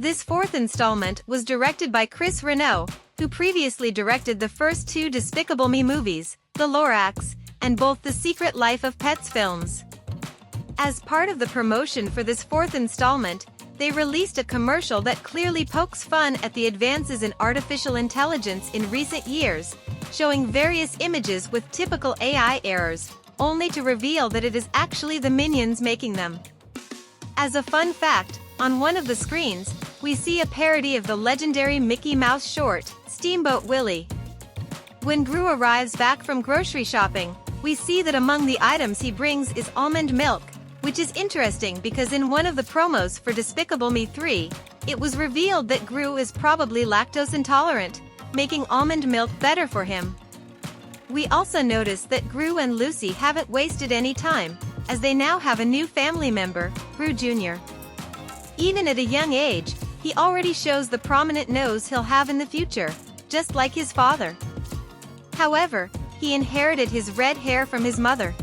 This fourth installment was directed by Chris Renaud, who previously directed the first two Despicable Me movies, The Lorax, and both the Secret Life of Pets films. As part of the promotion for this fourth installment, they released a commercial that clearly pokes fun at the advances in artificial intelligence in recent years, showing various images with typical AI errors, only to reveal that it is actually the Minions making them. As a fun fact, on one of the screens, we see a parody of the legendary Mickey Mouse short, Steamboat Willie. When Gru arrives back from grocery shopping, we see that among the items he brings is almond milk, which is interesting because in one of the promos for Despicable Me 3, it was revealed that Gru is probably lactose intolerant, making almond milk better for him. We also notice that Gru and Lucy haven't wasted any time, as they now have a new family member, Gru Jr. Even at a young age, he already shows the prominent nose he'll have in the future, just like his father. However, he inherited his red hair from his mother.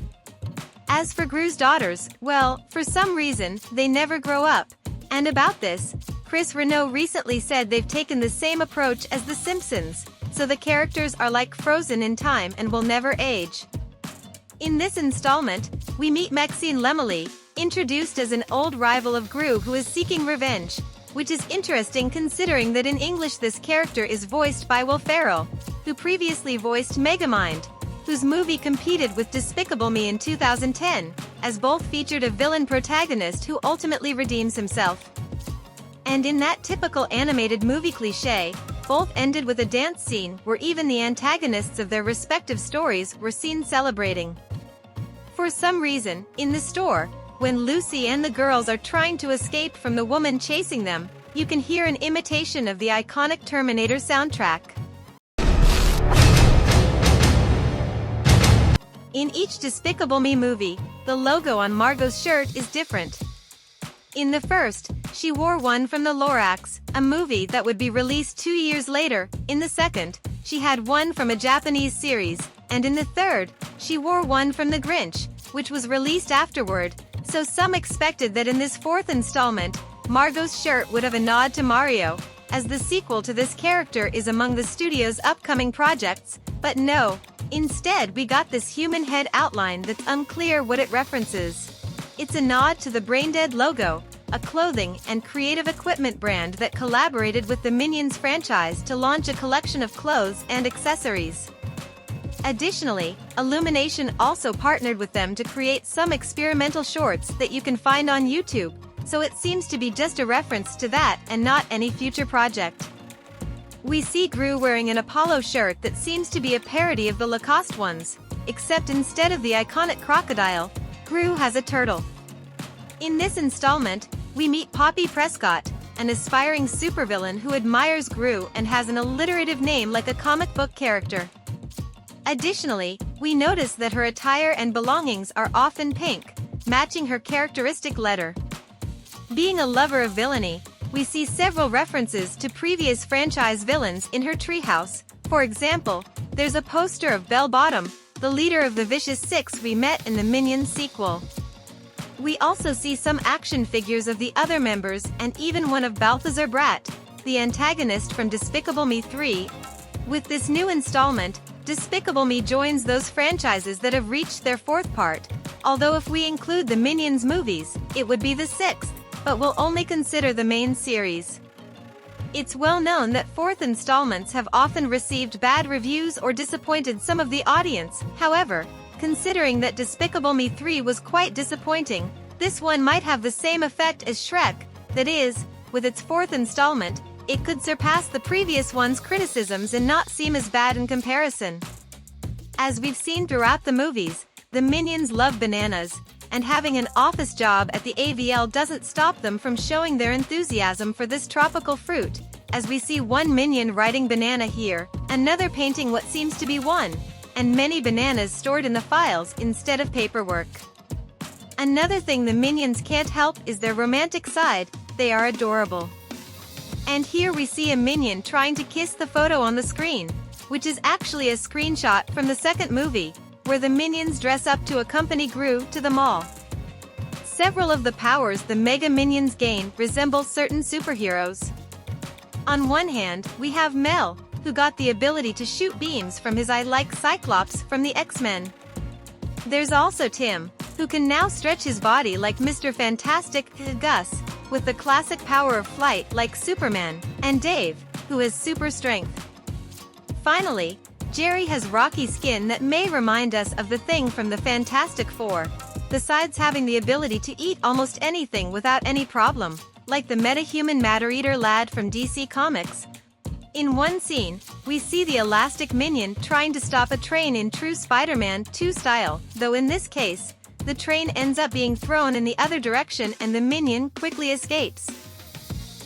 As for Gru's daughters, well, for some reason, they never grow up. And about this, Chris Renaud recently said they've taken the same approach as The Simpsons, so the characters are like frozen in time and will never age. In this installment, we meet Maxine Lemily, introduced as an old rival of Gru who is seeking revenge, which is interesting considering that in English this character is voiced by Will Ferrell, who previously voiced Megamind, whose movie competed with Despicable Me in 2010, as both featured a villain protagonist who ultimately redeems himself. And in that typical animated movie cliché, both ended with a dance scene where even the antagonists of their respective stories were seen celebrating. For some reason, in the store, when Lucy and the girls are trying to escape from the woman chasing them, you can hear an imitation of the iconic Terminator soundtrack. In each Despicable Me movie, the logo on Margot's shirt is different. In the first, she wore one from The Lorax, a movie that would be released 2 years later. In the second, she had one from a Japanese series, and in the third, she wore one from The Grinch, which was released afterward, so some expected that in this fourth installment, Margot's shirt would have a nod to Mario, as the sequel to this character is among the studio's upcoming projects, but no, instead we got this human head outline that's unclear what it references. It's a nod to the Braindead logo, a clothing and creative equipment brand that collaborated with the Minions franchise to launch a collection of clothes and accessories. Additionally, Illumination also partnered with them to create some experimental shorts that you can find on YouTube, so it seems to be just a reference to that and not any future project. We see Gru wearing an Apollo shirt that seems to be a parody of the Lacoste ones, except instead of the iconic crocodile, Gru has a turtle. In this installment, we meet Poppy Prescott, an aspiring supervillain who admires Gru and has an alliterative name like a comic book character. Additionally, we notice that her attire and belongings are often pink, matching her characteristic letter. Being a lover of villainy, we see several references to previous franchise villains in her treehouse. For example, there's a poster of Bell Bottom, the leader of the Vicious Six we met in the Minions sequel. We also see some action figures of the other members and even one of Balthazar Bratt, the antagonist from Despicable Me 3. With this new installment, Despicable Me joins those franchises that have reached their fourth part, although if we include the Minions movies, it would be the sixth, but we'll only consider the main series. It's well known that fourth installments have often received bad reviews or disappointed some of the audience. However, considering that Despicable Me 3 was quite disappointing, this one might have the same effect as Shrek, that is, with its fourth installment, it could surpass the previous one's criticisms and not seem as bad in comparison. As we've seen throughout the movies, the Minions love bananas, and having an office job at the AVL doesn't stop them from showing their enthusiasm for this tropical fruit, as we see one Minion writing banana here, another painting what seems to be one, and many bananas stored in the files instead of paperwork. Another thing the Minions can't help is their romantic side. They are adorable. And here we see a Minion trying to kiss the photo on the screen, which is actually a screenshot from the second movie, where the Minions dress up to accompany Gru to the mall. Several of the powers the Mega Minions gain resemble certain superheroes. On one hand, we have Mel, who got the ability to shoot beams from his eye like Cyclops from the X-Men. There's also Tim, who can now stretch his body like Mr. Fantastic, Gus, with the classic power of flight like Superman, and Dave, who has super strength. Finally, Jerry has rocky skin that may remind us of the Thing from the Fantastic Four, besides having the ability to eat almost anything without any problem, like the metahuman matter-eater lad from DC Comics. In one scene, we see the elastic Minion trying to stop a train in true Spider-Man 2 style, though in this case, the train ends up being thrown in the other direction and the Minion quickly escapes.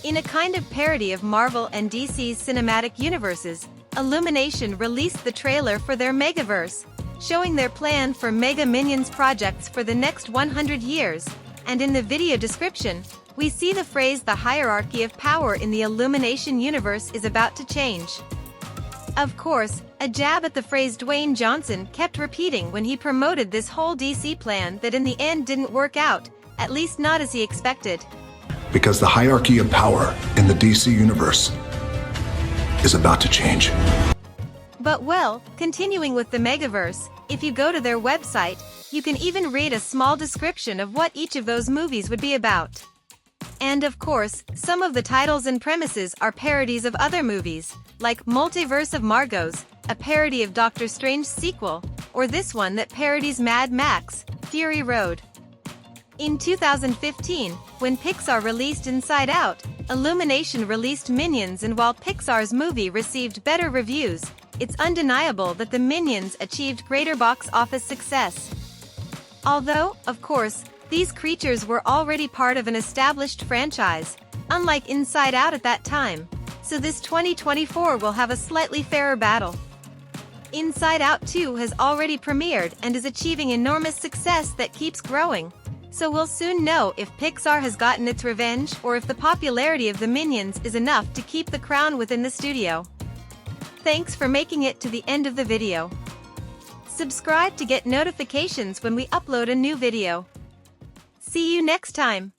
In a kind of parody of Marvel and DC's cinematic universes, Illumination released the trailer for their Megaverse, showing their plan for Mega Minions projects for the next 100 years, and in the video description, we see the phrase "the hierarchy of power in the Illumination universe is about to change." Of course, a jab at the phrase Dwayne Johnson kept repeating when he promoted this whole DC plan that in the end didn't work out, at least not as he expected. Because the hierarchy of power in the DC universe is about to change. But well, continuing with the Megaverse, if you go to their website, you can even read a small description of what each of those movies would be about. And of course, some of the titles and premises are parodies of other movies, like Multiverse of Margot's, a parody of Doctor Strange's sequel, or this one that parodies Mad Max, Fury Road. In 2015, when Pixar released Inside Out, Illumination released Minions, and while Pixar's movie received better reviews, it's undeniable that the Minions achieved greater box office success. Although, of course, these creatures were already part of an established franchise, unlike Inside Out at that time, so this 2024 will have a slightly fairer battle. Inside Out 2 has already premiered and is achieving enormous success that keeps growing, so we'll soon know if Pixar has gotten its revenge or if the popularity of the Minions is enough to keep the crown within the studio. Thanks for making it to the end of the video. Subscribe to get notifications when we upload a new video. See you next time.